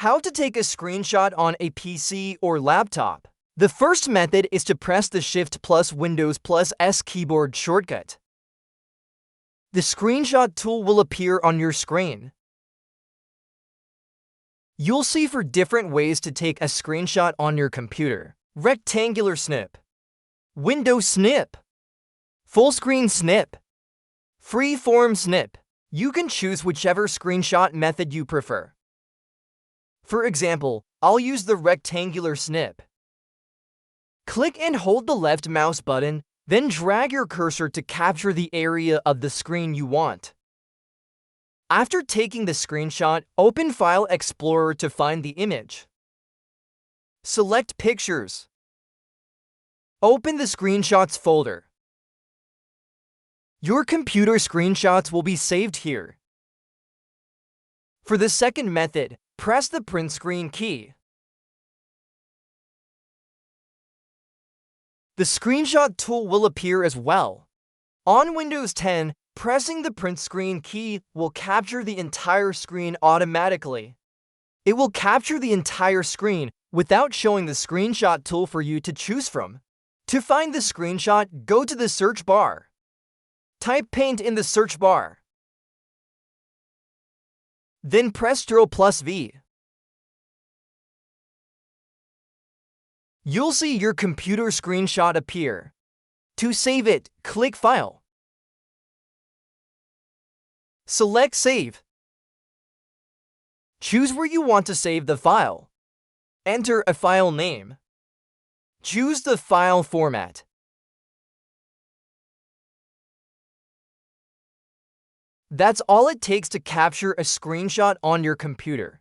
How to take a screenshot on a PC or laptop. The first method is to press the Shift plus Windows plus S keyboard shortcut. The screenshot tool will appear on your screen. You'll see 4 different ways to take a screenshot on your computer: rectangular snip, window snip, full screen snip, free-form snip. You can choose whichever screenshot method you prefer. For example, I'll use the rectangular snip. Click and hold the left mouse button, then drag your cursor to capture the area of the screen you want. After taking the screenshot, open File Explorer to find the image. Select Pictures. Open the Screenshots folder. Your computer screenshots will be saved here. For the second method, press the Print Screen key. The screenshot tool will appear as well. On Windows 10, pressing the Print Screen key will capture the entire screen automatically. It will capture the entire screen without showing the screenshot tool for you to choose from. To find the screenshot, go to the search bar. Type Paint in the search bar. Then press Ctrl+V. You'll see your computer screenshot appear. To save it, click File. Select Save. Choose where you want to save the file. Enter a file name. Choose the file format. That's all it takes to capture a screenshot on your computer.